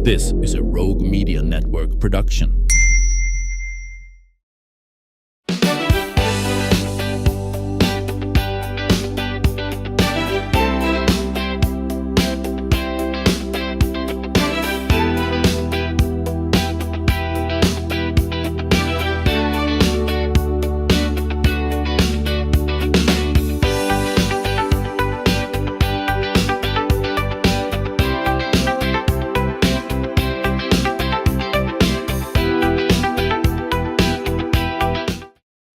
This is a Rogue Media Network production.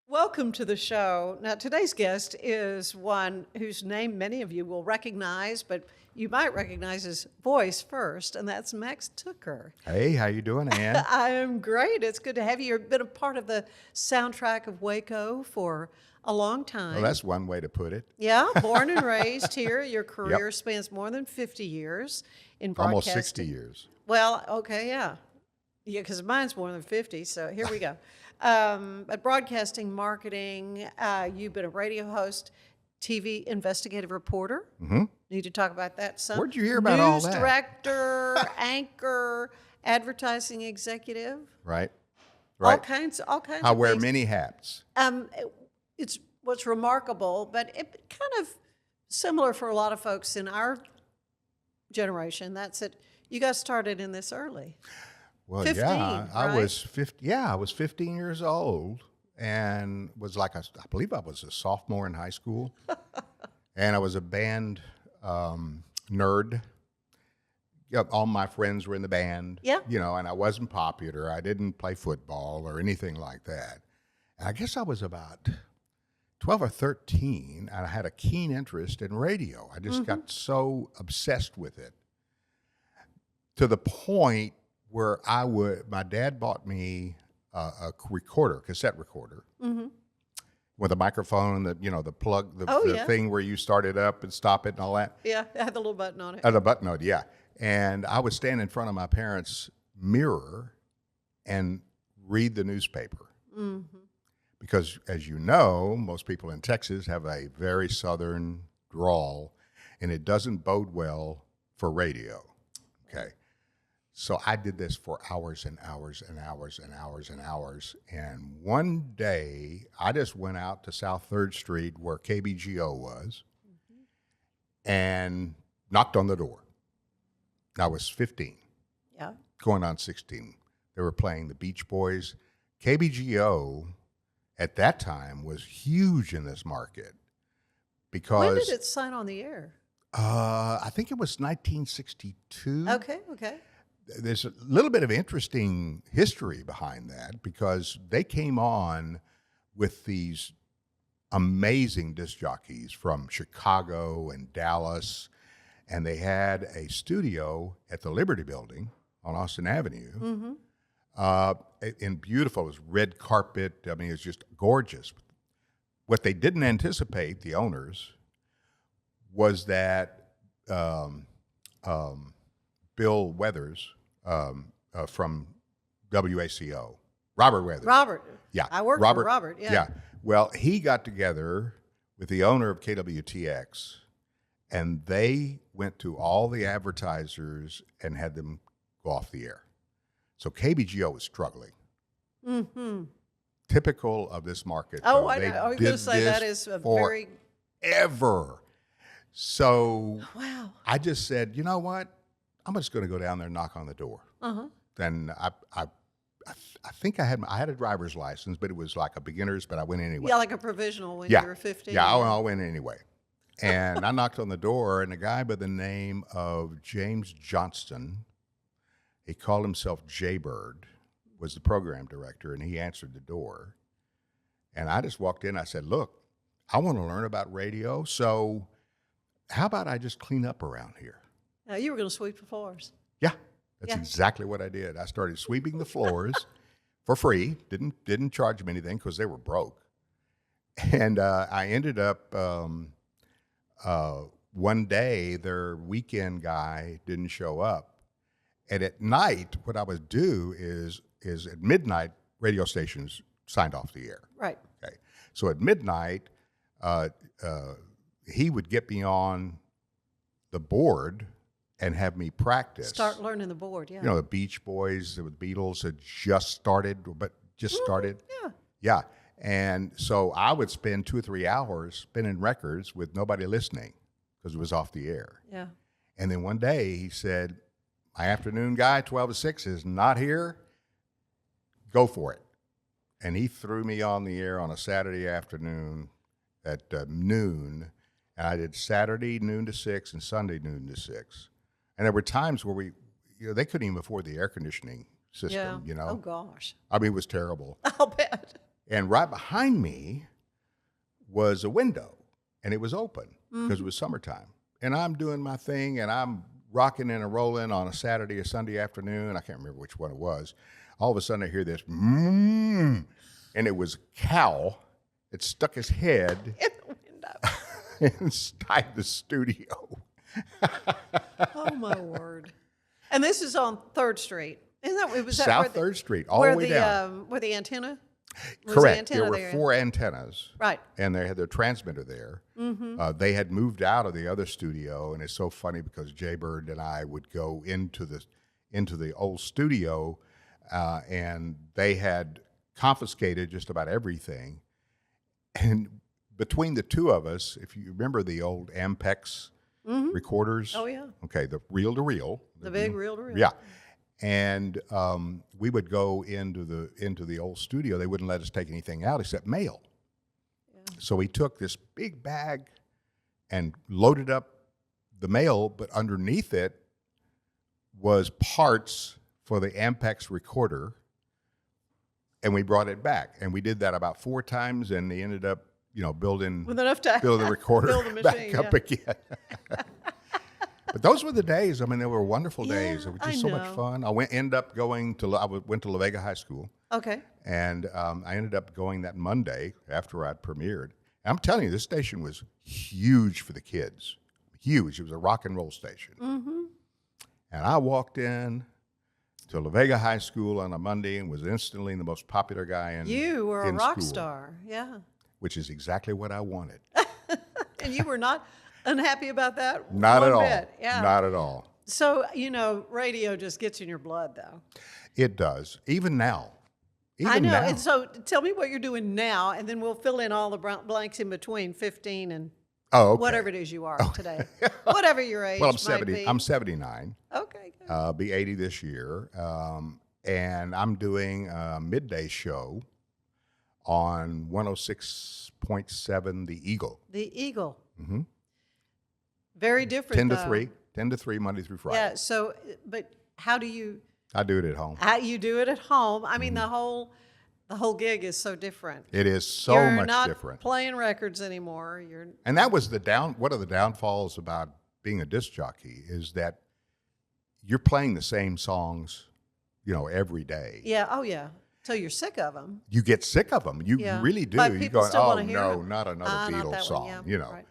Welcome to the show. Now, today's guest is one whose name many of you will recognize, but you might recognize his voice first, and that's Max Tucker. Hey, how you doing, Ann? I am great. It's good to have you. You've been a part of the soundtrack of Waco for a long time. Well, that's one way to put it. Yeah, born and raised here. Your career spans more than 50 years in broadcasting. Almost 60 years. Well, okay, yeah. Yeah, because mine's more than 50, so here we go. At broadcasting, marketing, you've been a radio host, TV investigative reporter. Mm-hmm. Need to talk about that some. Where'd you hear about all that? News director, anchor, advertising executive. Right. All kinds of I wear things. many hats. It's what's remarkable, but it kind of similar for a lot of folks in our generation. That's it. You got started in this early. Well, 15, yeah, I right? was 50. Yeah, I was 15 years old, and was like I believe I was a sophomore in high school, and I was a band nerd. Yep, all my friends were in the band. Yeah, and I wasn't popular. I didn't play football or anything like that. And I guess I was about 12 or 13, and I had a keen interest in radio. I just got so obsessed with it to the point where my dad bought me a cassette recorder, with a microphone, the plug, the thing where you start it up and stop it and all that. Yeah, it had the little button on it. The button on it, yeah. And I would stand in front of my parents' mirror and read the newspaper. Mm-hmm. Because, as you know, most people in Texas have a very southern drawl, and it doesn't bode well for radio, okay? So I did this for hours and hours and hours and hours and hours. And one day, I just went out to South 3rd Street where KBGO was and knocked on the door. I was 15, going on 16. They were playing the Beach Boys. KBGO at that time was huge in this market because... When did it sign on the air? I think it was 1962. Okay. There's a little bit of interesting history behind that because they came on with these amazing disc jockeys from Chicago and Dallas, and they had a studio at the Liberty Building on Austin Avenue. In beautiful, it was red carpet. I mean, it was just gorgeous. What they didn't anticipate, the owners, was that Bill Weathers from WACO, Robert Weathers. Robert. Yeah. I worked for Robert, Yeah. Well, he got together with the owner of KWTX, and they went to all the advertisers and had them go off the air. So KBGO was struggling. Mm-hmm. Typical of this market. Oh, I know. I was going to say that is a very... Forever. So wow. I just said, you know what? I'm just going to go down there and knock on the door. Then I think I had a driver's license, but it was like a beginner's, but I went anyway. Yeah, like a provisional when you were 15. Yeah, I went anyway. And I knocked on the door, and a guy by the name of James Johnston, he called himself Jaybird, was the program director, and he answered the door. And I just walked in. I said, look, I want to learn about radio, so how about I just clean up around here? Now, you were going to sweep the floors. Yeah, that's exactly what I did. I started sweeping the floors for free. Didn't charge them anything because they were broke. And I ended up one day their weekend guy didn't show up, and at night what I would do is at midnight radio stations signed off the air. Right. Okay. So at midnight, he would get me on the board and have me practice. Start learning the board, yeah. You know, the Beach Boys, the Beatles had just started, Yeah. Yeah. And so I would spend 2 or 3 hours spinning records with nobody listening because it was off the air. Yeah. And then one day he said, my afternoon guy, 12 to 6, is not here. Go for it. And he threw me on the air on a Saturday afternoon at noon. And I did Saturday noon to 6 and Sunday noon to 6. And there were times where they couldn't even afford the air conditioning system, Yeah. Oh, gosh. I mean, it was terrible. I'll bet. And right behind me was a window, and it was open because it was summertime. And I'm doing my thing, and I'm rocking and rolling on a Saturday or Sunday afternoon. I can't remember which one it was. All of a sudden, I hear this, and it was a cow. It stuck his head In the window. inside the studio. Oh, my word. And this is on 3rd Street. Isn't that, was that South where 3rd Street, all the way down. Where the antenna? Was Correct. the There antenna were 4 antennas. Right. And they had their transmitter there. They had moved out of the other studio, and it's so funny because Jay Bird and I would go into the old studio, and they had confiscated just about everything. And between the two of us, if you remember the old Ampex recorders. Oh, yeah. Okay, the reel-to-reel. The big reel-to-reel. Yeah. And we would go into the old studio. They wouldn't let us take anything out except mail. Yeah. So we took this big bag and loaded up the mail, but underneath it was parts for the Ampex recorder, and we brought it back. And we did that about 4 times, and they ended up, building with enough time, build the recorder build the machine, back up again. But those were the days. I mean, they were wonderful days. It was just so much fun. I went to La Vega High School. Okay. And I ended up going that Monday after I'd premiered. And I'm telling you, this station was huge for the kids. Huge. It was a rock and roll station. Mm-hmm. And I walked in to La Vega High School on a Monday and was instantly the most popular guy in You were a rock school, star, yeah. which is exactly what I wanted. And you were not unhappy about that? Not at all. Bit. Yeah. Not at all. So, radio just gets in your blood, though. It does. Even now. I know. Now. And so tell me what you're doing now, and then we'll fill in all the blanks in between 15 and whatever it is you are today. Whatever your age Well, I'm might 70. be. I'm 79. Okay, good. I'll be 80 this year. And I'm doing a midday show on 106.7 The Eagle. The Eagle. Mm-hmm. Very different, 10 to though. 3. 10 to 3, Monday through Friday. Yeah, so, but how do you... I do it at home. How you do it at home. I mean, the whole gig is so different. It is so You're much not different. playing records anymore. And that was one of the downfalls about being a disc jockey is that you're playing the same songs, every day. Yeah. Oh, yeah. So you're sick of them. You get sick of them. You really do. But You people go, still oh wanna hear no, them. not another Not Beatles that song. one, yeah, right.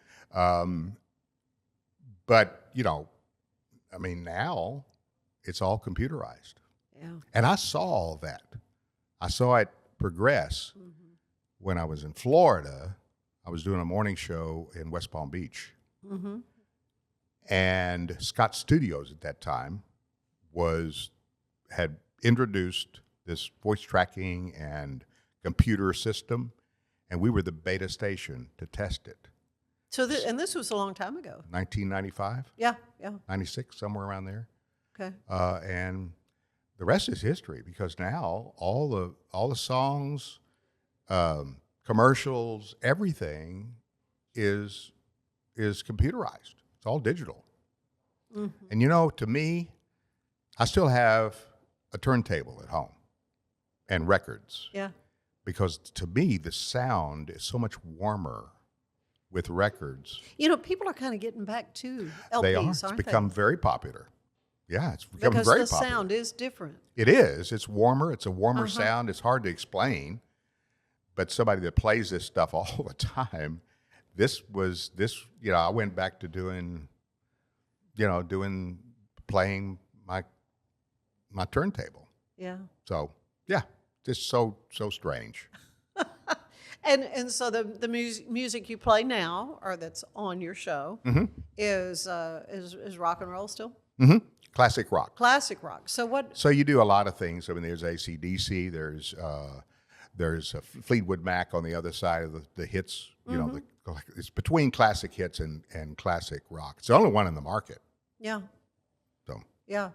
But I mean, now it's all computerized. Yeah. And I saw all that. I saw it progress when I was in Florida. I was doing a morning show in West Palm Beach. Mm-hmm. And Scott Studios at that time had introduced this voice tracking and computer system, and we were the beta station to test it. So this was a long time ago. 1995? Yeah. 96, somewhere around there. Okay. And the rest is history because now all the songs, commercials, everything is computerized. It's all digital. Mm-hmm. And to me, I still have a turntable at home and records. Yeah. Because to me, the sound is so much warmer with records. People are kind of getting back to LPs, They are. aren't It's become very popular. Yeah, it's become because very the popular. sound is different. It is. It's warmer. It's a warmer sound. It's hard to explain. But somebody that plays this stuff all the time, I went back to playing my turntable. Yeah. So, yeah, just so strange. And so the music you play now, or that's on your show, is rock and roll still? Classic rock. Classic rock. So what? So you do a lot of things. I mean, there's AC/DC. There's Fleetwood Mac on the other side of the hits. You know, it's between classic hits and classic rock. It's the only one in the market. Yeah. So Yeah.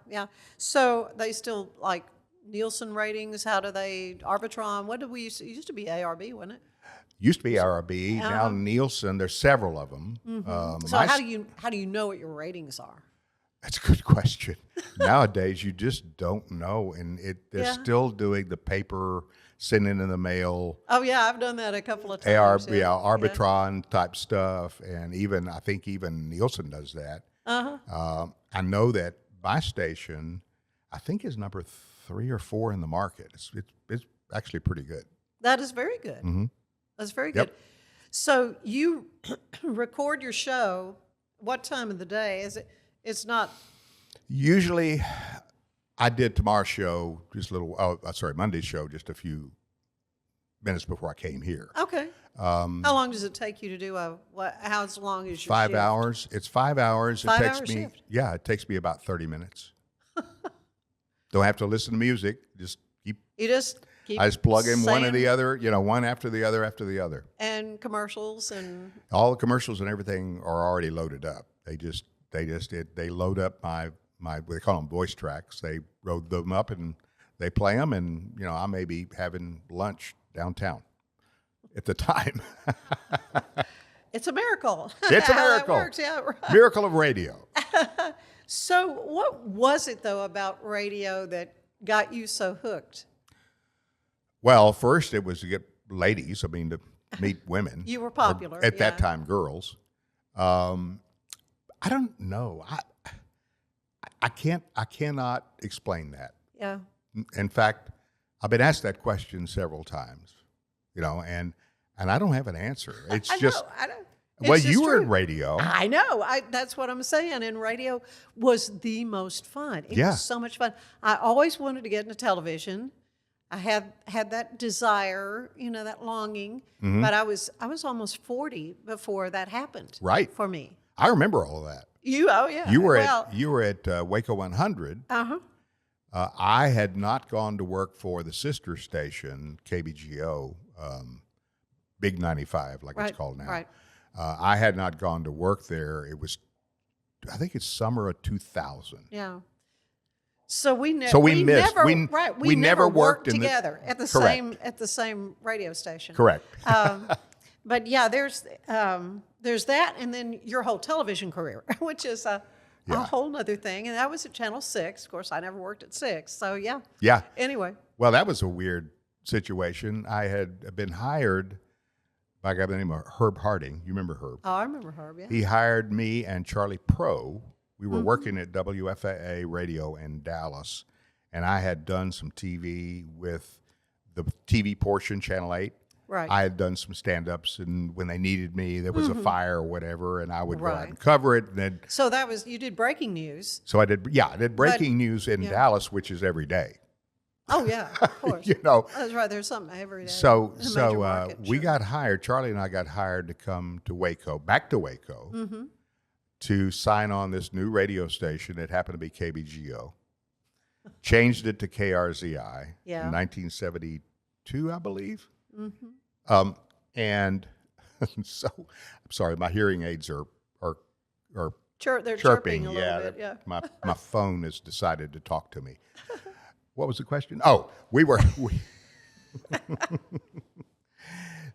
So they still like Nielsen ratings. How do they Arbitron? What did we used to? It used to be ARB, wasn't it? used to be ARB. Now Nielsen. There's several of them. So how do you know what your ratings are? That's a good question. Nowadays, you just don't know, and they're still doing the paper, sending in the mail. Oh yeah, I've done that a couple of times. Arbitron type stuff, and I think even Nielsen does that. I know that my station, I think, is number 3 or 4 in the market. It's actually pretty good. That is very good. That's very good. So you record your show. What time of the day is it? It's not. Usually, I did tomorrow's show Monday's show just a few minutes before I came here. Okay. How long does it take you to do how long is your 5 shift? hours. It's 5 hours. It takes me shift. Yeah, it takes me about 30 minutes. Don't have to listen to music. Just keep. You just keep. I just plug in one or saying- the other. One after the other after the other. And commercials and. All the commercials and everything are already loaded up. They load up my they call them voice tracks. They load them up and they play them, and I may be having lunch downtown at the time. It's a miracle. It's a How that miracle. works, yeah, right. Miracle of radio. So what was it though about radio that got you so hooked? Well, first it was to get ladies. I mean, to meet women. You were popular at that time. Girls. I don't know. I cannot explain that. Yeah. In fact, I've been asked that question several times, and I don't have an answer. It's just. Well, you were in radio. I know. That's what I'm saying. And radio was the most fun. It was so much fun. I always wanted to get into television. I had that desire, that longing. But I was almost 40 before that happened. Right. For me. I remember all of that. You were at Waco 100. I had not gone to work for the sister station, KBGO, Big 95, like it's called now. Right. I had not gone to work there. It was, I think it's summer of 2000. Yeah. So we missed. We never worked in together at the same radio station. Correct. But yeah, there's that, and then your whole television career, which is a whole other thing. And that was at Channel 6. Of course, I never worked at 6. So yeah. Yeah. Anyway. Well, that was a weird situation. I had been hired by a guy by the name of Herb Harding. You remember Herb? Oh, I remember Herb, yeah. He hired me and Charlie Pro. We were working at WFAA Radio in Dallas, and I had done some TV with the TV portion, Channel 8. Right. I had done some stand-ups, and when they needed me, there was a fire or whatever, and I would go out and cover it. And then, so you did breaking news. So I did breaking news in Dallas, which is every day. Oh, yeah, of course. That's right. There's something every day. So we got hired. Charlie and I got hired to come to Waco, back to Waco, to sign on this new radio station. It happened to be KBGO. Changed it to KRZI in 1972, I believe. And so, I'm sorry, my hearing aids are they're chirping a little bit. Yeah. My phone has decided to talk to me. What was the question? Oh,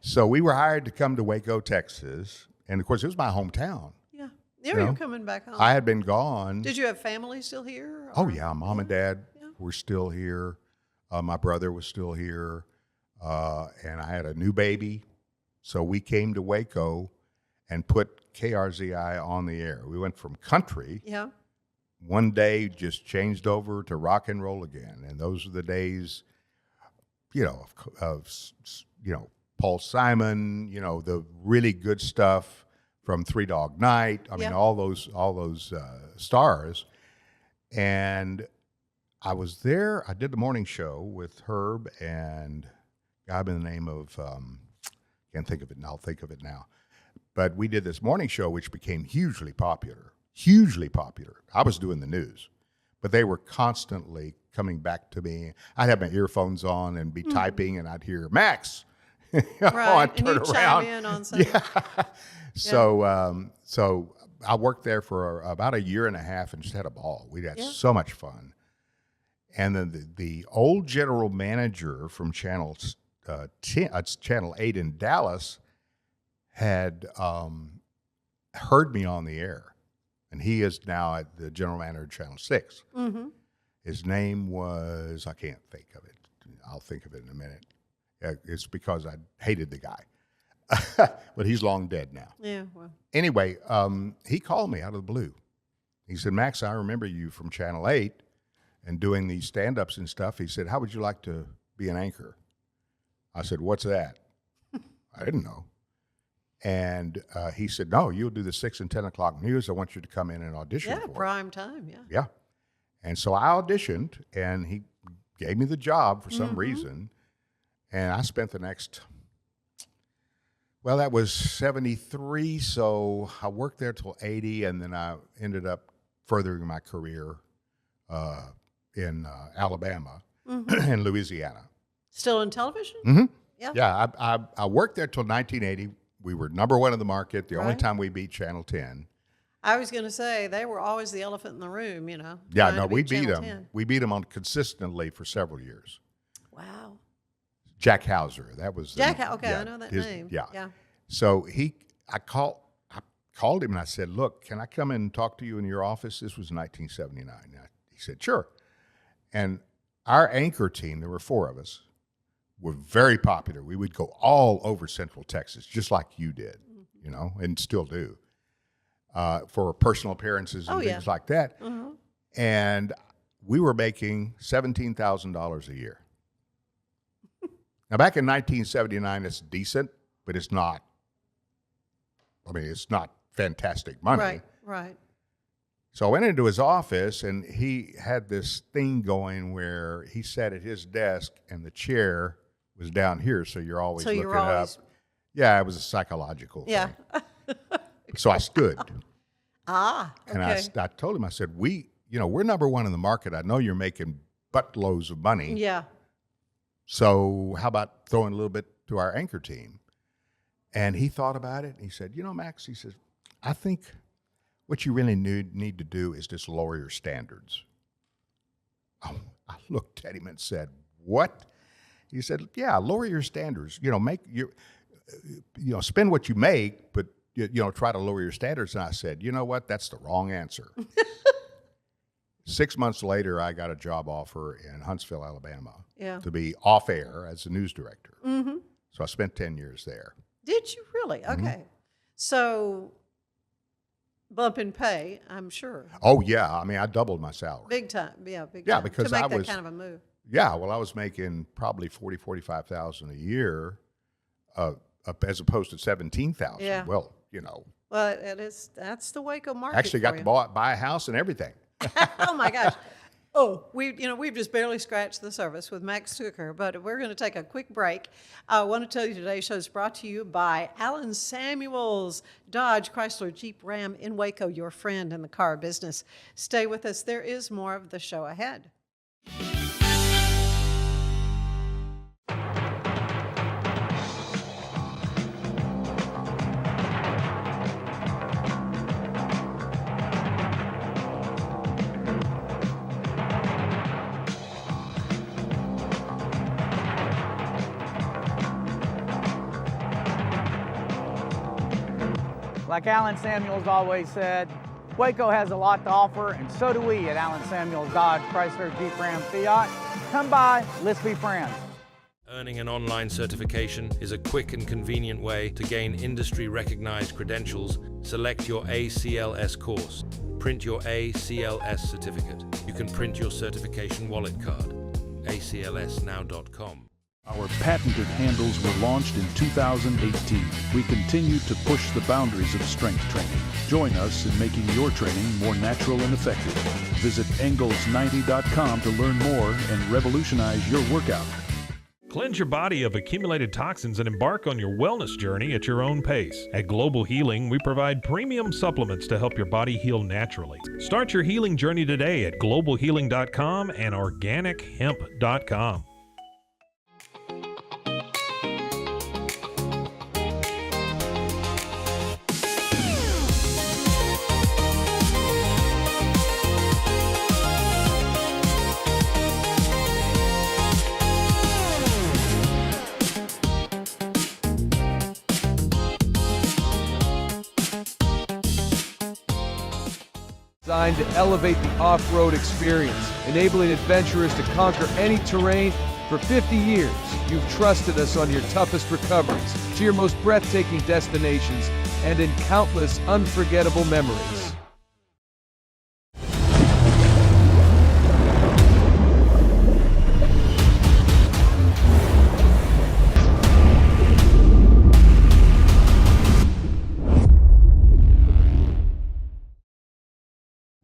so we were hired to come to Waco, Texas, and of course it was my hometown. Yeah, you're coming back home. I had been gone. Did you have family still here? Oh yeah, mom and dad were still here. My brother was still here, and I had a new baby. So we came to Waco and put KRZI on the air. We went from country. Yeah. One day just changed over to rock and roll again. And those are the days, of Paul Simon, the really good stuff from Three Dog Night. I mean, all those stars. And I was there. I did the morning show with Herb and a guy by the name of, can't think of it now. I'll think of it now. But we did this morning show, which became hugely popular. hugely popular. I was doing the news, but they were constantly coming back to me. I'd have my earphones on and be typing, and I'd hear, Max. Right, I'd turn and you around. chime in on something. Yeah. So I worked there for about a year and a half and just had a ball. We had so much fun. And then the old general manager from Channel 8 in Dallas had heard me on the air, and he is now at the general manager of Channel 6. Mm-hmm. His name was, I can't think of it. I'll think of it in a minute. It's because I hated the guy. But he's long dead now. Yeah, well. Anyway, he called me out of the blue. He said, Max, I remember you from Channel 8 and doing these stand-ups and stuff. He said, how would you like to be an anchor? I said, what's that? I didn't know. And he said, no, you'll do the 6 and 10 o'clock news. I want you to come in and audition for it. Prime time, yeah. Yeah. And so I auditioned, and he gave me the job for some reason. And I spent the next, well, that was 73, so I worked there till 80, and then I ended up furthering my career in Alabama and Louisiana. Still in television? Mm-hmm. Yeah. Yeah, I worked there till 1980. We were number one in the market, the only Right. time we beat Channel 10. I was going to say, they were always the elephant in the room, you know. Yeah, trying no, to we beat beat Channel them. 10. We beat them on consistently for several years. Wow. Jack Hauser, that was Okay, I know that name. Yeah. So I called him and I said, look, can I come in and talk to you in your office? This was 1979. He said, sure. And our anchor team, there were 4 of us, were very popular. We would go all over Central Texas, just like you did, you know, and still do, for personal appearances and things like that. And we were making $17,000 a year. Now, back in 1979, it's decent, but it's not. I mean, it's not fantastic money. Right. So I went into his office, and he had this thing going where he sat at his desk, and the chair was down here, so you're always looking up. Yeah, it was a psychological thing. So I stood. Okay. And I told him, I said, we're number one in the market. I know you're making buttloads of money. Yeah. So how about throwing a little bit to our anchor team? And he thought about it. And he said, Max, he says, I think what you really need to do is just lower your standards. Oh, I looked at him and said, what? He said, yeah, lower your standards. Spend what you make, but, try to lower your standards. And I said, you know what? That's the wrong answer. 6 months later, I got a job offer in Huntsville, Alabama, to be off air as a news director. Mm-hmm. So I spent 10 years there. Did you really? Okay. So bump in pay, I'm sure. Oh, yeah. I mean, I doubled my salary. Big time. Yeah, big Yeah, time. because to make I that was kind of a move. Yeah, well, I was making probably $45,000 a year, as opposed to $17,000. Yeah. Well, Well, that's the Waco market. actually got to buy a house and everything. Oh my gosh. Oh, we've just barely scratched the surface with Max Tucker, but we're going to take a quick break. I want to tell you today's show is brought to you by Alan Samuels, Dodge, Chrysler, Jeep, Ram in Waco, your friend in the car business. Stay with us. There is more of the show ahead. Like Alan Samuels always said, Waco has a lot to offer, and so do we at Alan Samuels Dodge, Chrysler, Jeep, Ram, Fiat. Come by, let's be friends. Earning an online certification is a quick and convenient way to gain industry-recognized credentials. Select your ACLS course. Print your ACLS certificate. You can print your certification wallet card. aclsnow.com. Our patented handles were launched in 2018. We continue to push the boundaries of strength training. Join us in making your training more natural and effective. Visit Engels90.com to learn more and revolutionize your workout. Cleanse your body of accumulated toxins and embark on your wellness journey at your own pace. At Global Healing, we provide premium supplements to help your body heal naturally. Start your healing journey today at globalhealing.com and organichemp.com. Designed to elevate the off-road experience, enabling adventurers to conquer any terrain. For 50 years, you've trusted us on your toughest recoveries, to your most breathtaking destinations, and in countless unforgettable memories.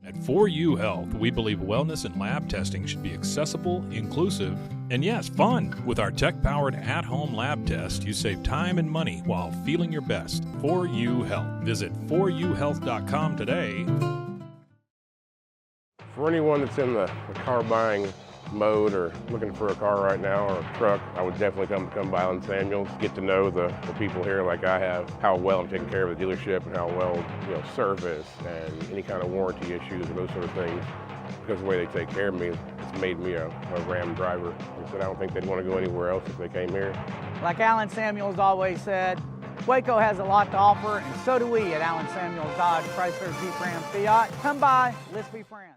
At 4U Health, we believe wellness and lab testing should be accessible, inclusive, and yes, fun. With our tech-powered at-home lab test, you save time and money while feeling your best. 4U Health. Visit 4uhealth.com today. For anyone that's in the car buying mode or looking for a car right now or a truck, I would definitely come by Allen Samuels, get to know the people here like I have, how well I'm taking care of the dealership and how well, service and any kind of warranty issues and those sort of things. Because of the way they take care of me, it's made me a Ram driver. I said I don't think they'd want to go anywhere else if they came here. Like Allen Samuels always said, Waco has a lot to offer, and so do we at Allen Samuels Dodge, Chrysler, Jeep, Ram, Fiat. Come by, let's be friends.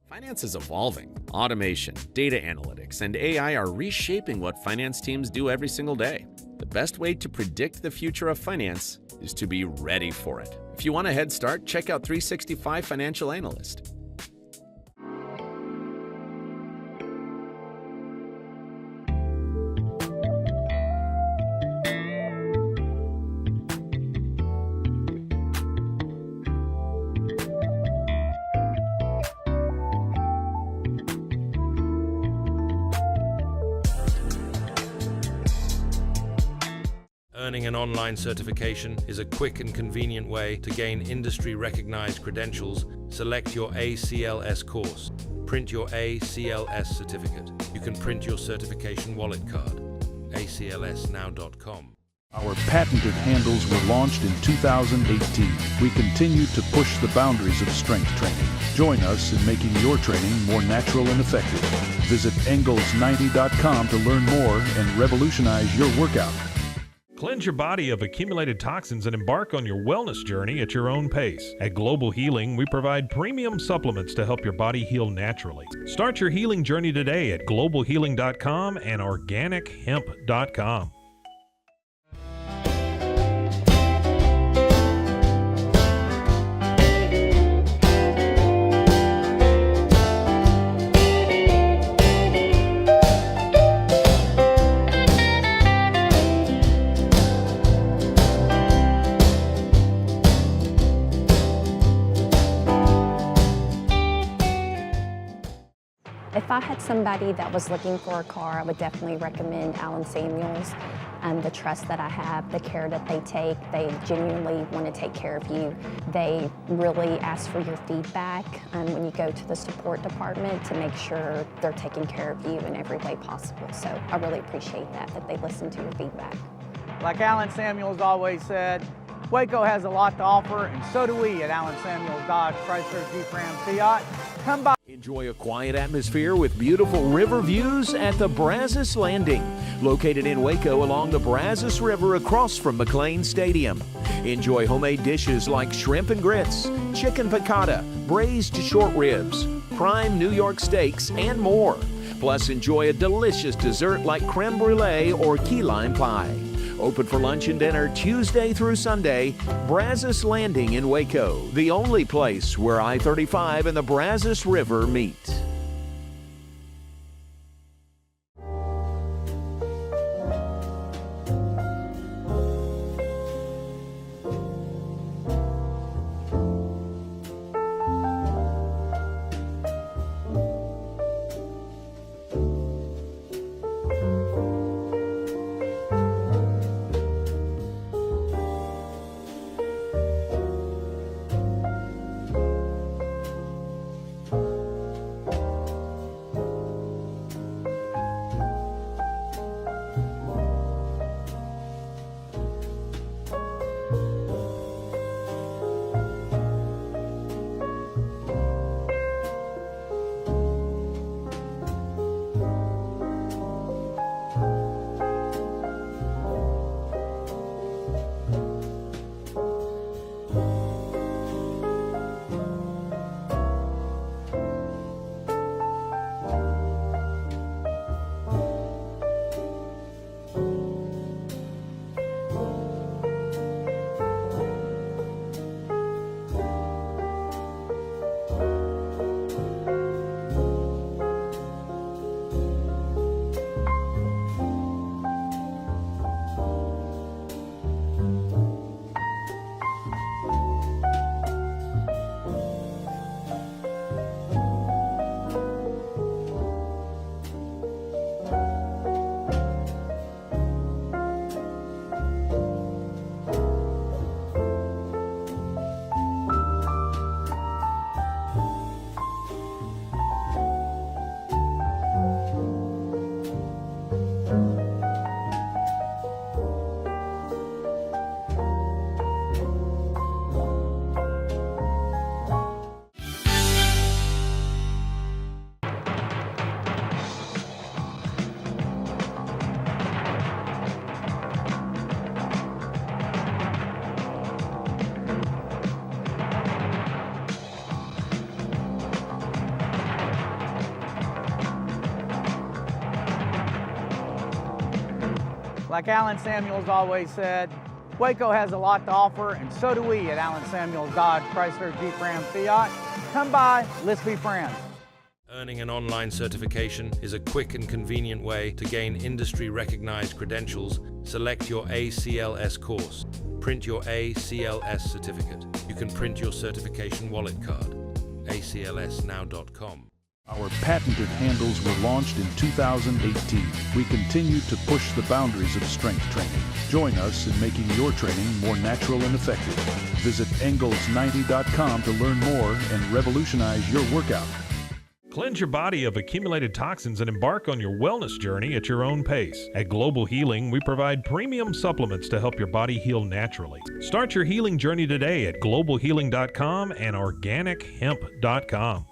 Finance is evolving. Automation, data analytics, and AI are reshaping what finance teams do every single day. The best way to predict the future of finance is to be ready for it. If you want a head start, check out 365 Financial Analyst. Earning an online certification is a quick and convenient way to gain industry-recognized credentials. Select your ACLS course. Print your ACLS certificate. You can print your certification wallet card. aclsnow.com. Our patented handles were launched in 2018. We continue to push the boundaries of strength training. Join us in making your training more natural and effective. Visit Engels90.com to learn more and revolutionize your workout. Cleanse your body of accumulated toxins and embark on your wellness journey at your own pace. At Global Healing, we provide premium supplements to help your body heal naturally. Start your healing journey today at globalhealing.com and organichemp.com. If I had somebody that was looking for a car, I would definitely recommend Allen Samuels. The trust that I have, the care that they take, they genuinely want to take care of you. They really ask for your feedback when you go to the support department to make sure they're taking care of you in every way possible. So I really appreciate that they listen to your feedback. Like Allen Samuels always said, Waco has a lot to offer, and so do we at Allen Samuels Dodge, Chrysler, Jeep, Ram, Fiat. Come by. Enjoy a quiet atmosphere with beautiful river views at the Brazos Landing, located in Waco along the Brazos River across from McLean Stadium. Enjoy homemade dishes like shrimp and grits, chicken piccata, braised short ribs, prime New York steaks, and more. Plus, enjoy a delicious dessert like creme brulee or key lime pie. Open for lunch and dinner Tuesday through Sunday. Brazos Landing in Waco, the only place where I-35 and the Brazos River meet. Like Alan Samuels always said, Waco has a lot to offer, and so do we at Alan Samuels Dodge Chrysler Jeep Ram Fiat. Come by, let's be friends. Earning an online certification is a quick and convenient way to gain industry-recognized credentials. Select your ACLS course. Print your ACLS certificate. You can print your certification wallet card. aclsnow.com. Our patented handles were launched in 2018. We continue to push the boundaries of strength training. Join us in making your training more natural and effective. Visit angles90.com to learn more and revolutionize your workout. Cleanse your body of accumulated toxins and embark on your wellness journey at your own pace. At Global Healing, we provide premium supplements to help your body heal naturally. Start your healing journey today at globalhealing.com and organichemp.com.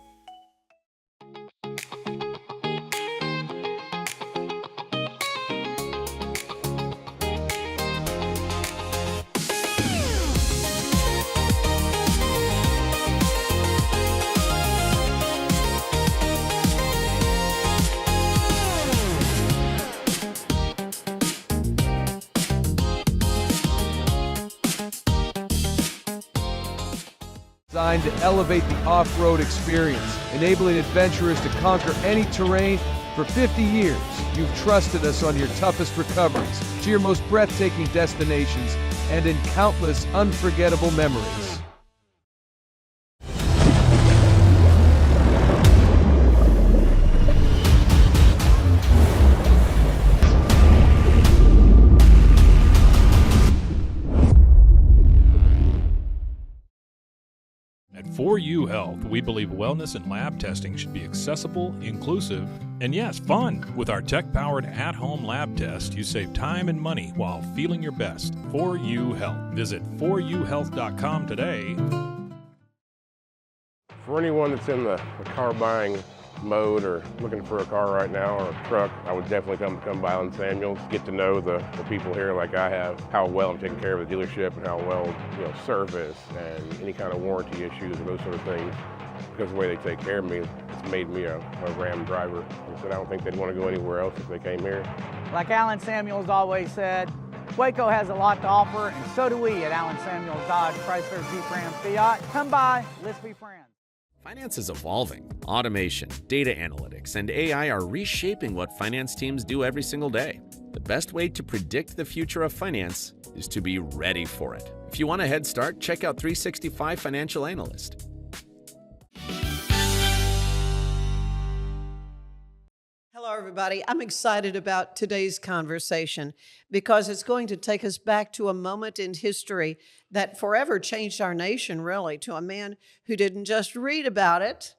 Designed to elevate the off-road experience, enabling adventurers to conquer any terrain. For 50 years, you've trusted us on your toughest recoveries, to your most breathtaking destinations, and in countless unforgettable memories. At 4U Health, we believe wellness and lab testing should be accessible, inclusive, and yes, fun. With our tech-powered at-home lab test, you save time and money while feeling your best. 4U Health. Visit 4uhealth.com today. For anyone that's in the car buying mode or looking for a car right now or a truck, I would definitely come by Alan Samuels, get to know the people here like I have, how well I'm taking care of the dealership and how well, service and any kind of warranty issues or those sort of things. Because of the way they take care of me, it's made me a Ram driver. And so I don't think they'd want to go anywhere else if they came here. Like Alan Samuels always said, Waco has a lot to offer, and so do we at Alan Samuels Dodge Chrysler Jeep Ram Fiat. Come by, let's be friends. Finance is evolving. Automation, data analytics, and AI are reshaping what finance teams do every single day. The best way to predict the future of finance is to be ready for it. If you want a head start, check out 365 Financial Analyst. Hello, everybody. I'm excited about today's conversation because it's going to take us back to a moment in history that forever changed our nation, really, to a man who didn't just read about it,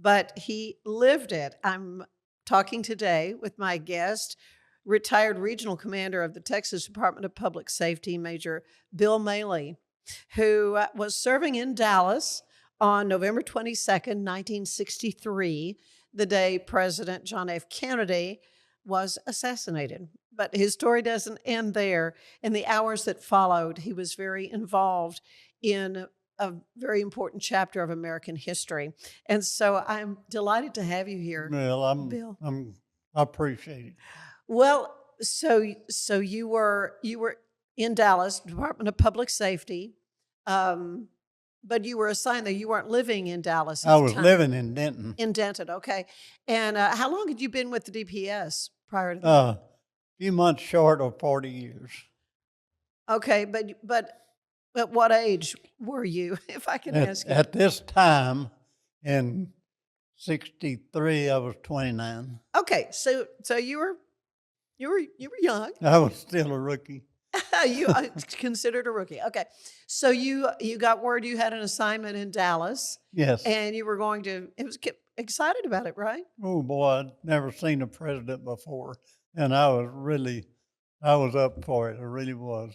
but he lived it. I'm talking today with my guest, retired regional commander of the Texas Department of Public Safety, Major Bill Maley, who was serving in Dallas on November 22nd, 1963, the day President John F. Kennedy was assassinated. But his story doesn't end there. In the hours that followed, he was very involved in a very important chapter of American history. And so I'm delighted to have you here, Well, Bill. I appreciate it. Well, so you were in Dallas, Department of Public Safety, but you were assigned there. You weren't living in Dallas at I the was time. living in Denton. In Denton, okay. And how long had you been with the DPS prior to that? A few months short of 40 years. Okay, but at what age were you, if I can ask you? At this time, in 63, I was 29. Okay, so you were young. I was still a rookie. You are considered a rookie. Okay, so you got word you had an assignment in Dallas. Yes. And you were going to. It was excited about it, right? Oh boy, I'd never seen a president before, and I was up for it. I really was.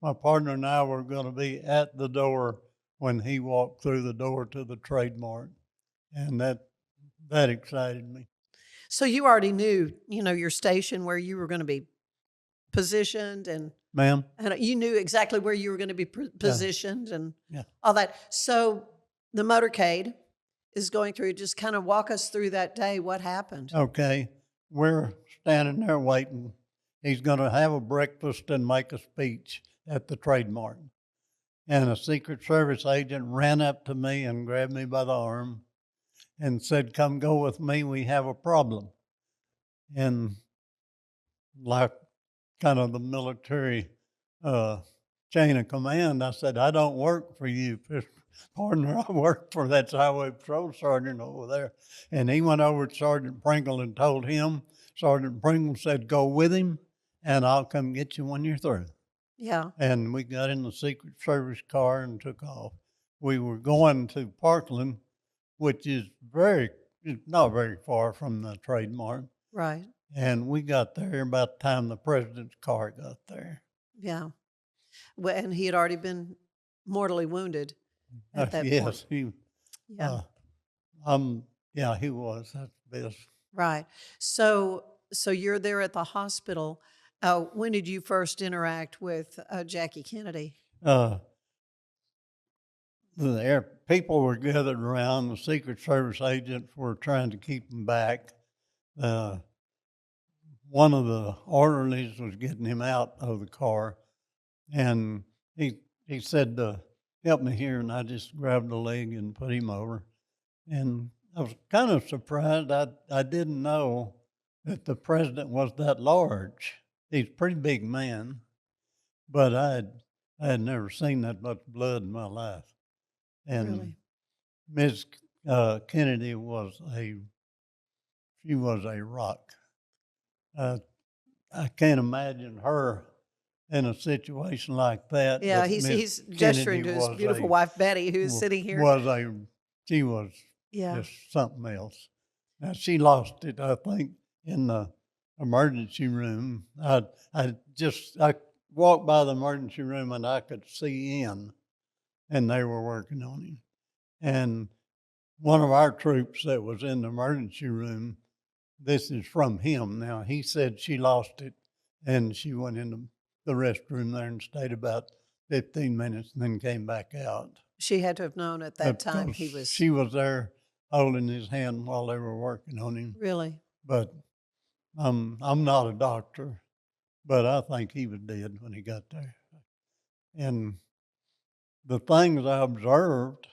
My partner and I were going to be at the door when he walked through the door to the trademark, and that excited me. So you already knew, your station, where you were going to be positioned, and Ma'am? you knew exactly where you were going to be positioned and Yeah. all that. So the motorcade is going through. Just kind of walk us through that day. What happened? Okay, we're standing there waiting. he's going to have a breakfast and make a speech at the trademark. And a Secret Service agent ran up to me and grabbed me by the arm and said, "Come go with me, we have a problem." And like kind of the military chain of command, I said, "I don't work for you, partner. I work for that highway patrol sergeant over there." And he went over to Sergeant Pringle and told him. Sergeant Pringle said, "Go with him, and I'll come get you when you're through." Yeah. And we got in the Secret Service car and took off. We were going to Parkland, which is not very far from the trademark. Right. And we got there about the time the president's car got there. Yeah. Well, and he had already been mortally wounded at that yes, point. he. Yeah. Yeah, he was. That's best. Right. So you're there at the hospital. When did you first interact with Jackie Kennedy? People were gathered around. The Secret Service agents were trying to keep them back. One of the orderlies was getting him out of the car, and he said, "Help me here," and I just grabbed the leg and put him over. And I was kind of surprised. I didn't know that the president was that large. He's a pretty big man, but I had never seen that much blood in my life. And Really? Ms. Kennedy was a rock. I can't imagine her in a situation like that. Yeah, but he's Miss gesturing to Kennedy his beautiful wife Betty, who's sitting here. She was Yeah. just something else. Now she lost it, I think, in the emergency room. I walked by the emergency room and I could see in, and they were working on him. And one of our troops that was in the emergency room, this is from him. Now, he said she lost it, and she went in the restroom there and stayed about 15 minutes and then came back out. She had to have known at that time he was. She was there holding his hand while they were working on him. Really? But I'm not a doctor, but I think he was dead when he got there. And the things I observed,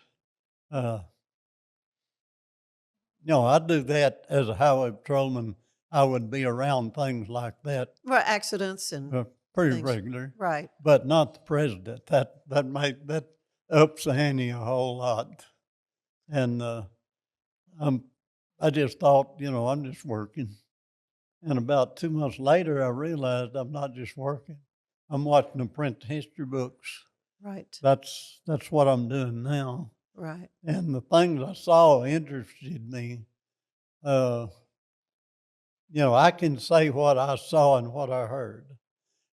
I do that as a highway patrolman. I would be around things like that. Well, accidents and pretty things. regular, Right? but not the president. That ups the ante a whole lot. And I just thought, I'm just working. And about 2 months later, I realized I'm not just working. I'm watching them print the history books. Right. That's what I'm doing now. Right. And the things I saw interested me. I can say what I saw and what I heard.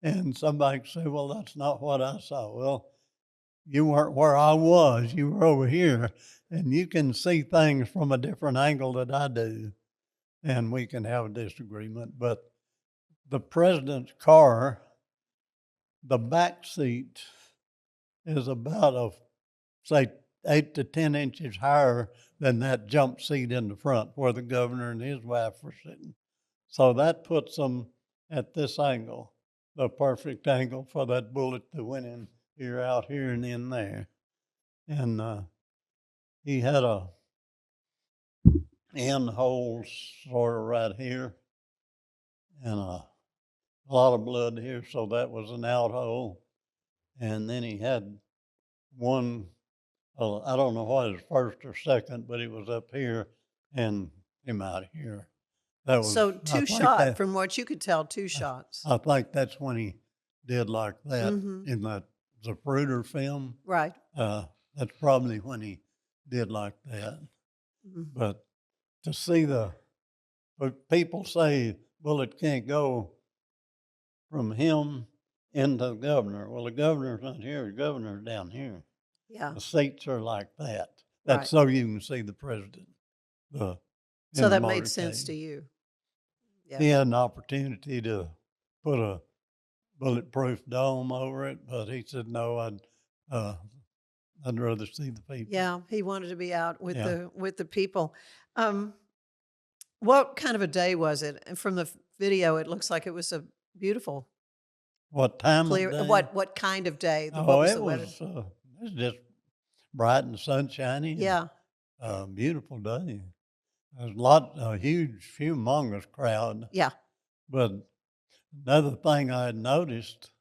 And somebody can say, "Well, that's not what I saw." Well, you weren't where I was. You were over here. And you can see things from a different angle that I do. And we can have a disagreement. But the president's car, the back seat is about say 8 to 10 inches higher than that jump seat in the front where the governor and his wife were sitting. So that puts them at this angle, the perfect angle for that bullet to went in here, out here, and in there. And he had a end hole sort of right here and a lot of blood here, so that was an out hole. And then he had one, I don't know what his first or second, but it was up here and him out here. That was, so two shots, from what you could tell, two shots. I think that's when he did like that in that Zapruder film. Right. That's probably when he did like that. But to see but people say bullet can't go from him into the governor. Well, the governor's not here. The governor's down here. Yeah. The seats are like that. That's so you can see the president. So that made sense to you. Yeah. He had an opportunity to put a bulletproof dome over it, but he said, "No, I'd rather see the people." Yeah, he wanted to be out with the people. What kind of a day was it? And from the video, it looks like it was a Beautiful. What time Clear. of day? What kind of day? What Oh, was it the weather? was, it was just bright and sunshiny. And, Yeah. beautiful day. There's a huge, humongous crowd. Yeah. But another thing I had noticed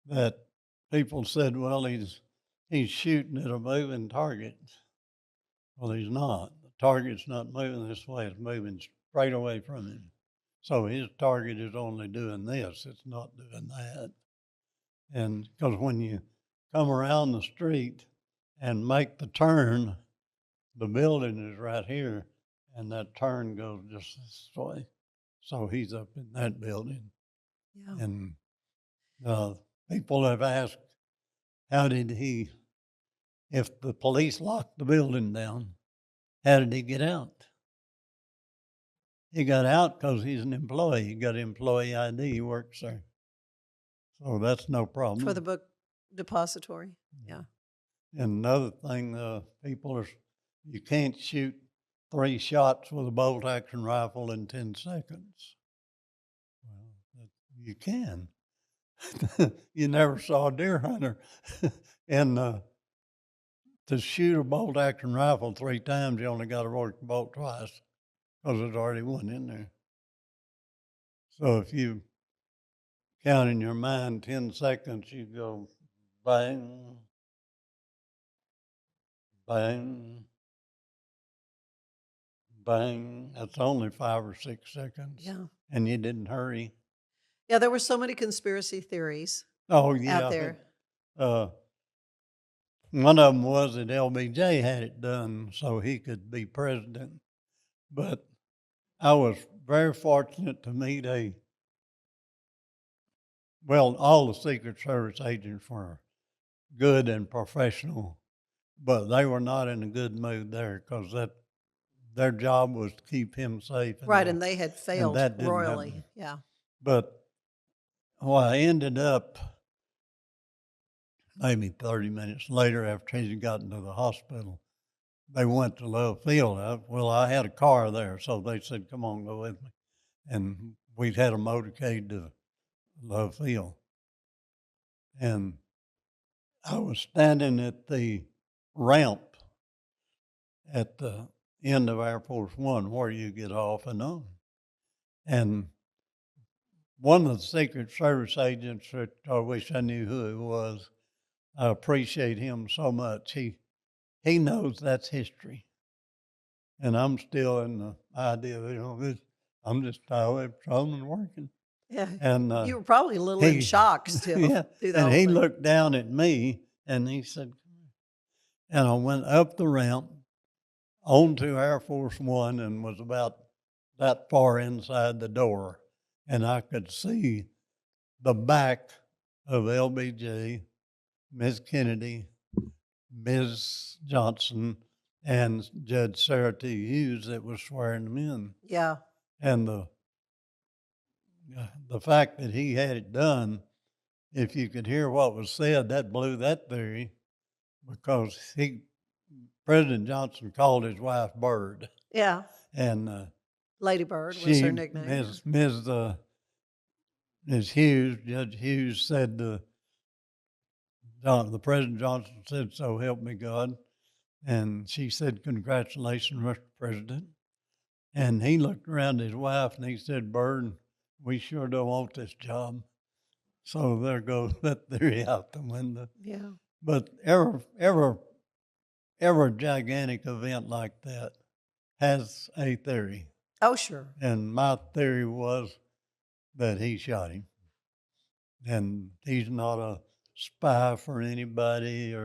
that people said, well, he's shooting at a moving target. Well, he's not. The target's not moving this way. It's moving straight away from him. So his target is only doing this. It's not doing that. And because when you come around the street and make the turn, the building is right here, and that turn goes just this way. So he's up in that building. Yeah. And people have asked, how did he, if the police locked the building down, how did he get out? He got out because he's an employee. He got employee ID. He works there. So that's no problem. For the book depository. Yeah. And another thing, you can't shoot 3 shots with a bolt-action rifle in 10 seconds. Well, you can. You never saw a deer hunter. And to shoot a bolt-action rifle 3 times, you only got to work the bolt twice because there's already one in there. So if you count in your mind 10 seconds, you go bang, bang, bang. That's only 5 or 6 seconds. Yeah. And you didn't hurry. Yeah, there were so many conspiracy theories Oh, yeah. out there. One of them was that LBJ had it done so he could be president. But I was very fortunate to meet all the Secret Service agents were good and professional, but they were not in a good mood there because their job was to keep him safe. Right, and they had failed that didn't royally. happen. Yeah. But I ended up maybe 30 minutes later after he had gotten to the hospital. They went to Love Field. I had a car there, so they said, come on, go with me. And we had a motorcade to Love Field. And I was standing at the ramp at the end of Air Force One where you get off and on. And one of the Secret Service agents, I wish I knew who it was, I appreciate him so much. He knows that's history. And I'm still in the idea that, I'm just highway patrolman working. Yeah. And you were probably a little in shock still. Yeah. Through the And whole he thing. looked down at me and he said, and I went up the ramp onto Air Force One and was about that far inside the door. And I could see the back of LBJ, Ms. Kennedy, Ms. Johnson, and Judge Sarah T. Hughes that was swearing them in. Yeah. And the fact that he had it done, if you could hear what was said, that blew that theory because President Johnson called his wife Bird. Yeah. And Lady Bird was her nickname. Ms. Hughes, Judge Hughes said the President Johnson said, so help me God. And she said, congratulations, Mr. President. And he looked around at his wife and he said, Bird, we sure don't want this job. So there goes that theory out the window. Yeah. But every gigantic event like that has a theory. Oh, sure. And my theory was that he shot him. And he's not a spy for anybody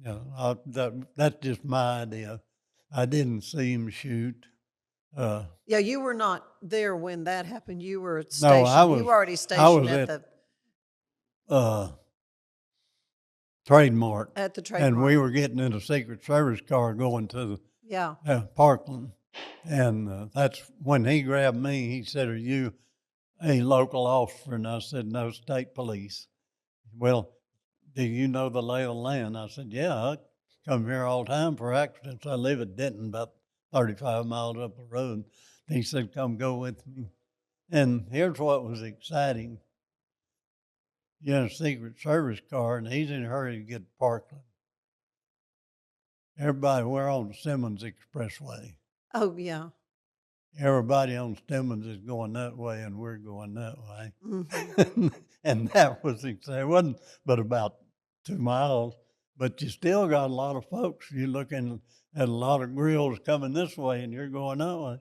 that's just my idea. I didn't see him shoot. Yeah, you were not there when that happened. You were No, stationed. You were already stationed at the Trademark. At the Trademark. And we were getting in a Secret Service car going to the Parkland. And that's when he grabbed me. He said, are you a local officer? And I said, no, state police. Well, do you know the lay of the land? I said, yeah, I come here all the time for accidents. I live at Denton, about 35 miles up the road. And he said, come go with me. And here's what was exciting. You had a Secret Service car, and he's in a hurry to get to Parkland. Everybody, we're on the Simmons Expressway. Oh, yeah. Everybody on Simmons is going that way, and we're going that way. Mm-hmm. And that was exciting. It wasn't but about 2 miles, but you still got a lot of folks. You're looking at a lot of grills coming this way, and you're going that way.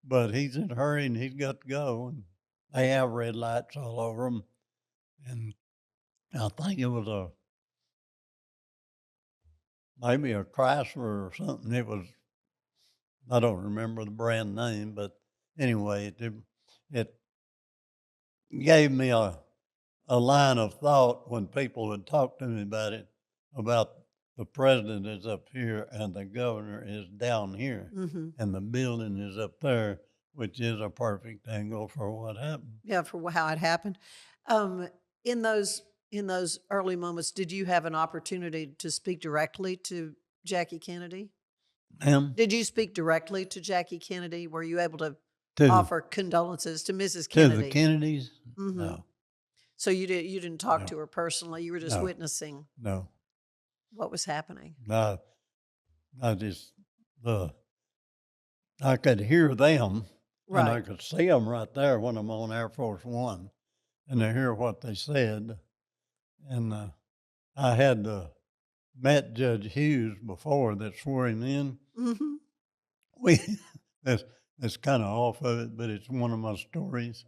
But he's in a hurry, and he's got to go. And they have red lights all over them. And I think it was maybe a Chrysler or something. It was, I don't remember the brand name, but anyway, it gave me a line of thought when people would talk to me about it, about the president is up here and the governor is down here, Mm-hmm. and the building is up there, which is a perfect angle for what happened. Yeah, for how it happened. In those early moments, did you have an opportunity to speak directly to Jackie Kennedy? Did you speak directly to Jackie Kennedy? Were you able to offer condolences to Mrs. Kennedy? To the Kennedys? Mm-hmm. No. So you didn't talk No. to her personally. You were just No. witnessing No. what was happening. No. I just, I could hear them, and I Right. could see them right there when I'm on Air Force One, and I hear what they said. And I had met Judge Hughes before that swore him in. Mm-hmm. That's kind of off of it, but it's one of my stories.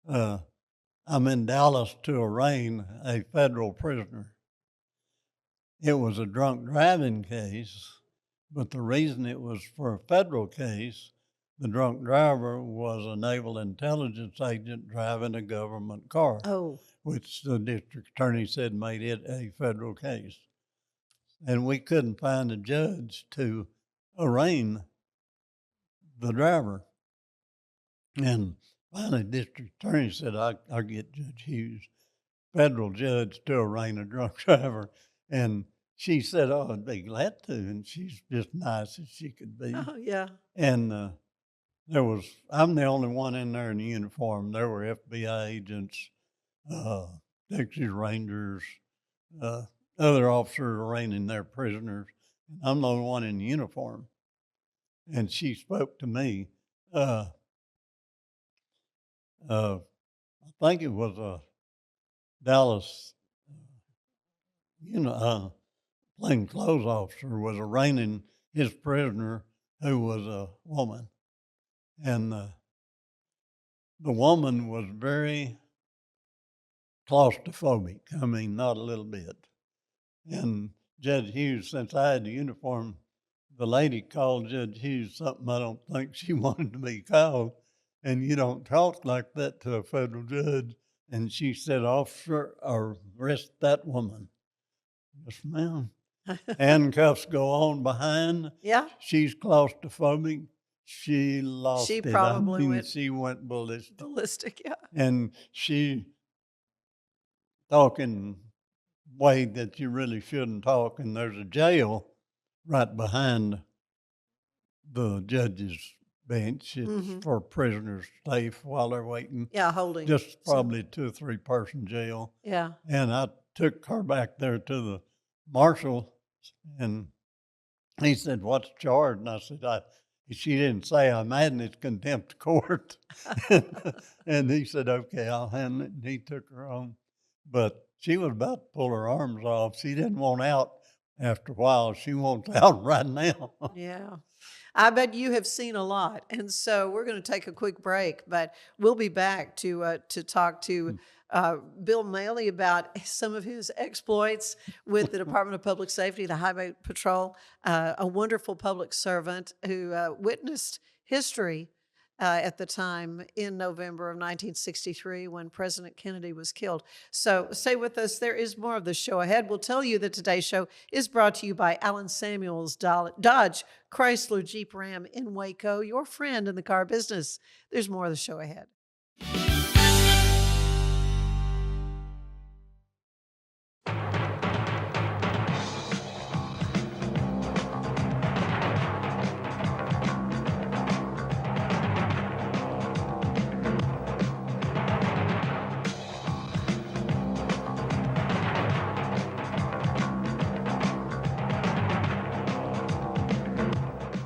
I'm in Dallas to arraign a federal prisoner. It was a drunk driving case, but the reason it was for a federal case, the drunk driver was a naval intelligence agent driving a government car, Oh, which the district attorney said made it a federal case. And we couldn't find a judge to arraign the driver. And finally, district attorney said, I'll get Judge Hughes, federal judge, to arraign a drunk driver. And she said, oh, I'd be glad to. And she's just nice as she could be. oh yeah. And I'm the only one in there in uniform. There were FBI agents, Texas Rangers, other officers arraigning their prisoners. I'm the only one in uniform. And she spoke to me. I think it was a Dallas, plainclothes officer was arraigning his prisoner who was a woman. And the woman was very claustrophobic. I mean, not a little bit. And Judge Hughes, since I had the uniform, the lady called Judge Hughes something I don't think she wanted to be called. And you don't talk like that to a federal judge. And she said, officer, arrest that woman. Yes, ma'am. Handcuffs go on behind. Yeah. She's claustrophobic. She lost She it. probably went she went ballistic. ballistic. Yeah. And she talking way that you really shouldn't talk. And there's a jail right behind the judge's bench. It's for prisoners safe while they're waiting. Yeah, holding. Just probably 2 or 3 person jail. Yeah. And I took her back there to the marshal, and he said, what's charged? And I said, she didn't say I'm adding it to contempt of court. And he said, okay, I'll handle it. And he took her home. But she was about to pull her arms off. She didn't want out after a while. She wants out right now. Yeah. I bet you have seen a lot. And so we're going to take a quick break, but we'll be back to talk to Bill Maley about some of his exploits with the Department of Public Safety, the Highway Patrol, a wonderful public servant who witnessed history at the time in November of 1963 when President Kennedy was killed. So stay with us. There is more of the show ahead. We'll tell you that today's show is brought to you by Allen Samuels Dodge Chrysler Jeep Ram in Waco, your friend in the car business. There's more of the show ahead.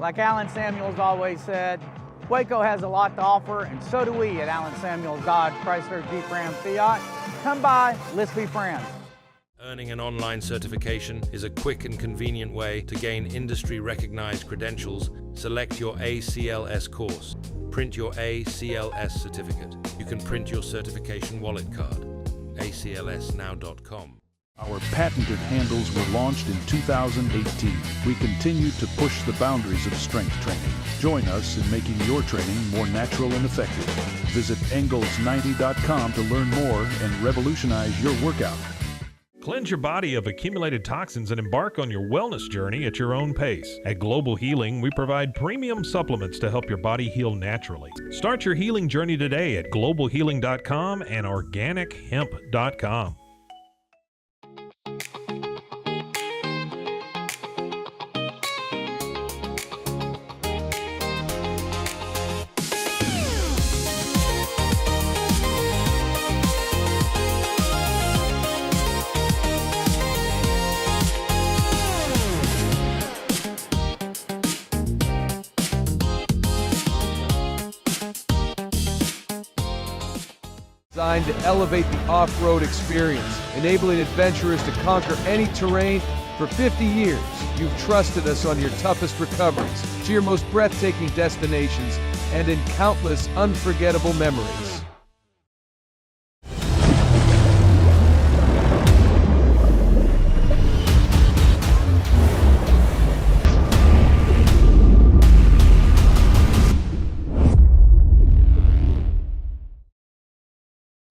Like Alan Samuels always said, Waco has a lot to offer, and so do we at Alan Samuels Dodge Chrysler Jeep Ram Fiat. Come by, let's be friends. Earning an online certification is a quick and convenient way to gain industry-recognized credentials. Select your ACLS course. Print your ACLS certificate. You can print your certification wallet card. aclsnow.com. Our patented handles were launched in 2018. We continue to push the boundaries of strength training. Join us in making your training more natural and effective. Visit Engels90.com to learn more and revolutionize your workout. Cleanse your body of accumulated toxins and embark on your wellness journey at your own pace. At Global Healing, we provide premium supplements to help your body heal naturally. Start your healing journey today at globalhealing.com and organichemp.com. Designed to elevate the off-road experience, enabling adventurers to conquer any terrain. For 50 years, you've trusted us on your toughest recoveries, to your most breathtaking destinations, and in countless unforgettable memories.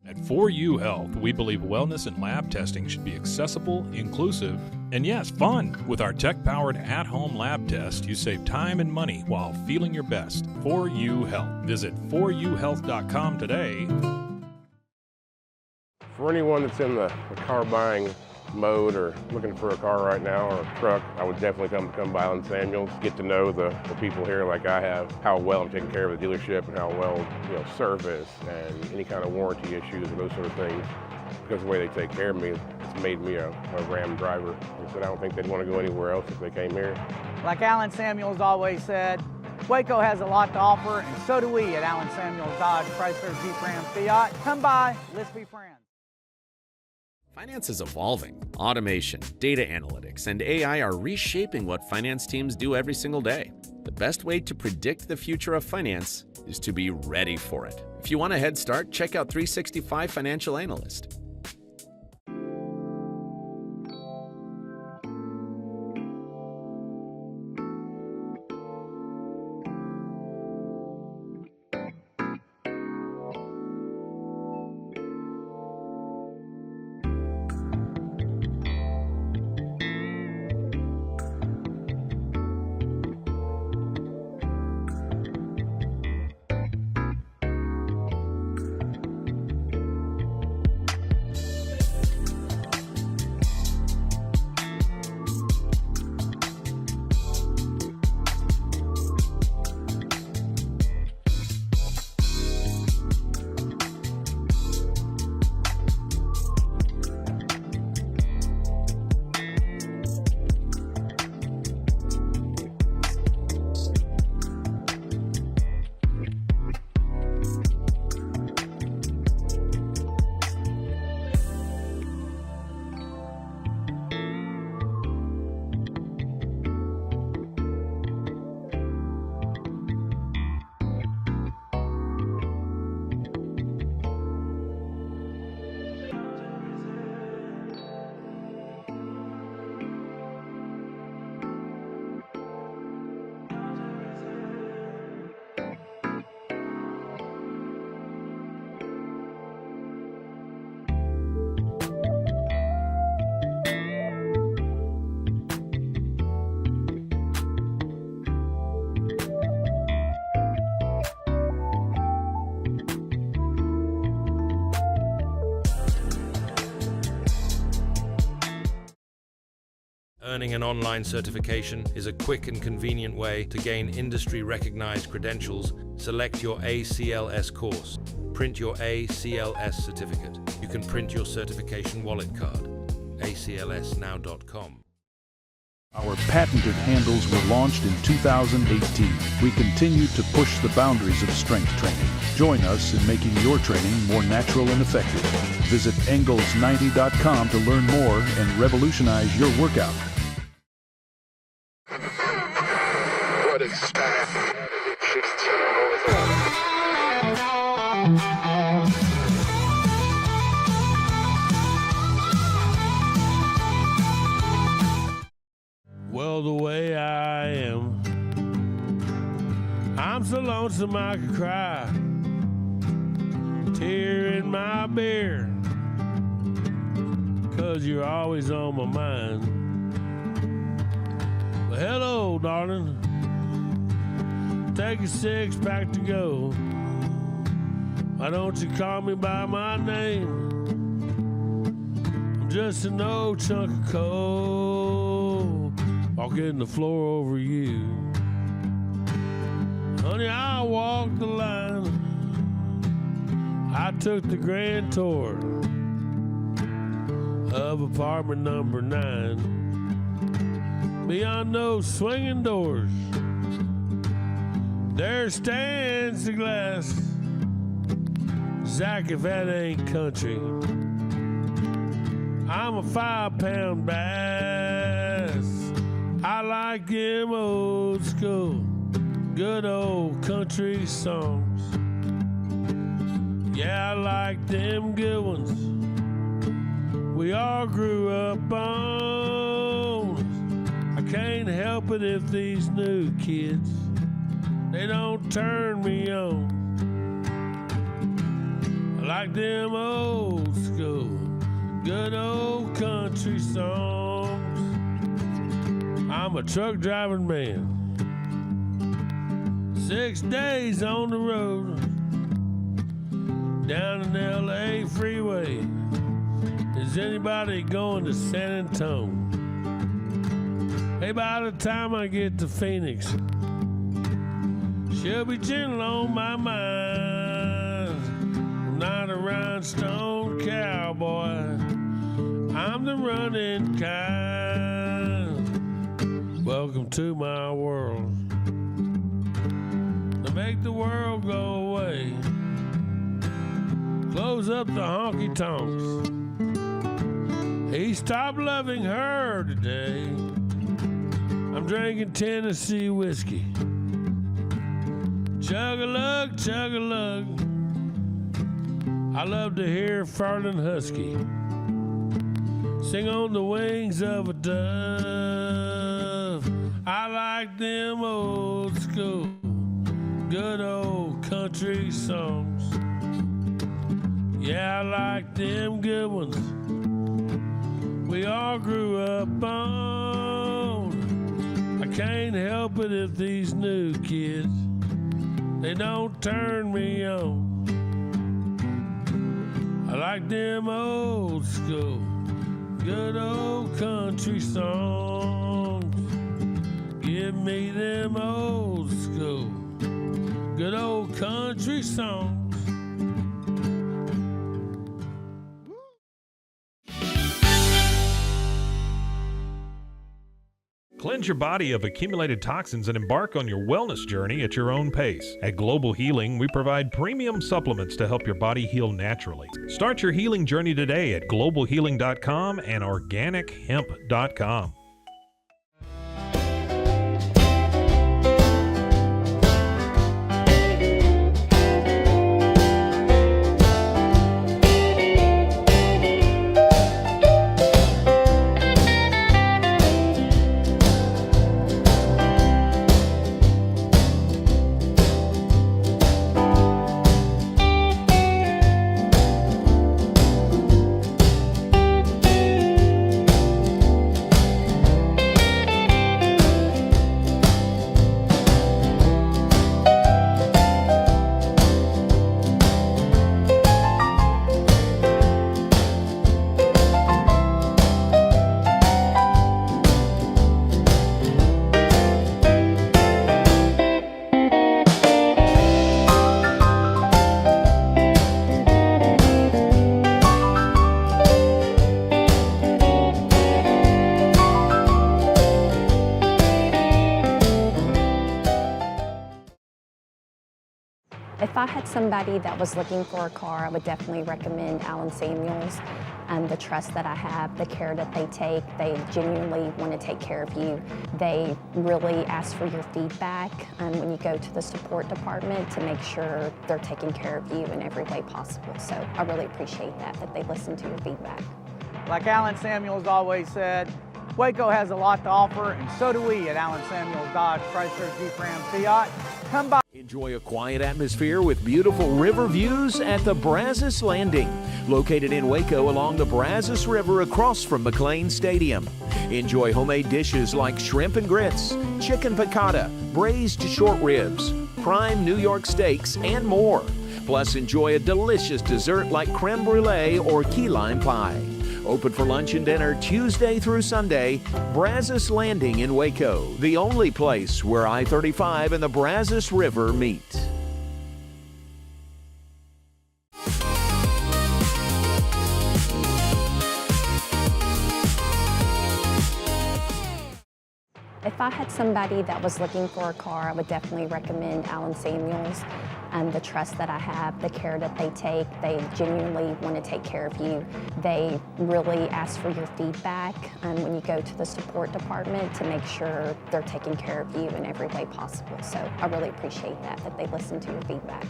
At 4U Health, we believe wellness and lab testing should be accessible, inclusive, and yes, fun. With our tech-powered at-home lab test, you save time and money while feeling your best. 4U Health. Visit 4uhealth.com today. For anyone that's in the car buying mode or looking for a car right now or a truck, I would definitely come by Alan Samuels, get to know the people here like I have, how well I'm taking care of the dealership and how well, service and any kind of warranty issues and those sort of things. Because of the way they take care of me, it's made me a Ram driver. I said I don't think they'd want to go anywhere else if they came here. Like Alan Samuels always said, Waco has a lot to offer, and so do we at Alan Samuels Dodge Chrysler Jeep Ram Fiat. Come by, let's be friends. Finance is evolving. Automation, data analytics, and AI are reshaping what finance teams do every single day. The best way to predict the future of finance is to be ready for it. If you want a head start, check out 365 Financial Analyst. Earning an online certification is a quick and convenient way to gain industry-recognized credentials. Select your ACLS course. Print your ACLS certificate. You can print your certification wallet card. aclsnow.com. Our patented handles were launched in 2018. We continue to push the boundaries of strength training. Join us in making your training more natural and effective. Visit Engels90.com to learn more and revolutionize your workout. Well, the way I am, I'm so lonesome I could cry. Tear in my beer, 'cause you're always on my mind. Well, hello, darling. Take a 6-pack to go. Why don't you call me by my name? I'm just an old chunk of coal, walking the floor over you. Honey, I walked the line. I took the grand tour of apartment number 9. Beyond those swinging doors, there stands the glass. Zach, if that ain't country, I'm a 5-pound bass. I like them old school, good old country songs. Yeah, I like them good ones we all grew up on. I can't help it if these new kids, they don't turn me on. I like them old school, good old country songs. I'm a truck driving man, 6 days on the road, down an LA freeway. Is anybody going to San Antonio? Hey, by the time I get to Phoenix, she'll be gentle on my mind. I'm not a rhinestone cowboy, I'm the running kind. Welcome to my world. To make the world go away, close up the honky tonks. He stopped loving her today. I'm drinking Tennessee whiskey. Chug-a-lug, chug-a-lug. I love to hear Farland Husky sing on the wings of a dove. I like them old school, good old country songs. Yeah, I like them good ones we all grew up on. I can't help it if these new kids, they don't turn me on. I like them old school, good old country songs. Give me them old school, good old country songs. Cleanse your body of accumulated toxins and embark on your wellness journey at your own pace. At Global Healing, we provide premium supplements to help your body heal naturally. Start your healing journey today at globalhealing.com and organichemp.com. If I had somebody that was looking for a car, I would definitely recommend Allen Samuels. The trust that I have, the care that they take, they genuinely want to take care of you. They really ask for your feedback when you go to the support department to make sure they're taking care of you in every way possible. So I really appreciate that they listen to your feedback. Like Allen Samuels always said, Waco has a lot to offer, and so do we at Allen Samuels Dodge Chrysler Jeep Ram Fiat. Come by. Enjoy a quiet atmosphere with beautiful river views at the Brazos Landing, located in Waco along the Brazos River across from McLean Stadium. Enjoy homemade dishes like shrimp and grits, chicken piccata, braised short ribs, prime New York steaks, and more. Plus, enjoy a delicious dessert like creme brulee or key lime pie. Open for lunch and dinner Tuesday through Sunday. Brazos Landing in Waco, the only place where I-35 and the Brazos River meet. If I had somebody that was looking for a car, I would definitely recommend Allen Samuels. The trust that I have, the care that they take, they genuinely want to take care of you. They really ask for your feedback when you go to the support department to make sure they're taking care of you in every way possible. So I really appreciate that they listen to your feedback.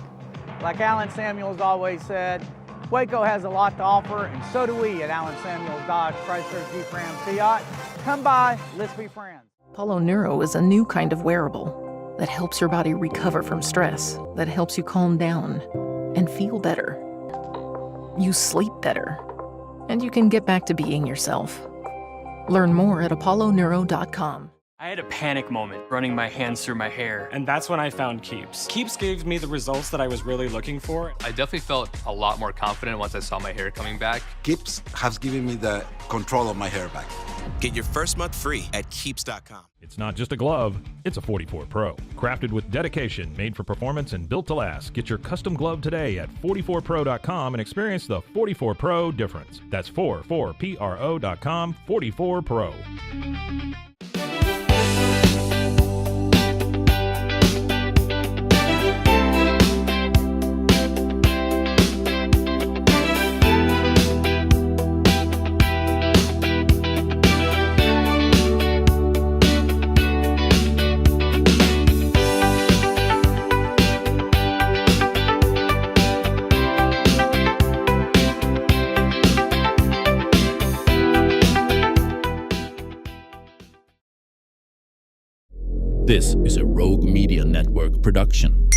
Like Allen Samuels always said, Waco has a lot to offer, and so do we at Allen Samuels Dodge Chrysler Jeep Ram Fiat. Come by, let's be friends. Apollo Neuro is a new kind of wearable that helps your body recover from stress, that helps you calm down and feel better. You sleep better, and you can get back to being yourself. Learn more at apolloneuro.com. I had a panic moment running my hands through my hair, and that's when I found Keeps. Keeps gave me the results that I was really looking for. I definitely felt a lot more confident once I saw my hair coming back. Keeps has given me the control of my hair back. Get your first month free at Keeps.com. It's not just a glove, it's a 44 Pro. Crafted with dedication, made for performance, and built to last. Get your custom glove today at 44pro.com and experience the 44 Pro difference. That's 44pro.com, 44 Pro. This is a Rogue Media Network production.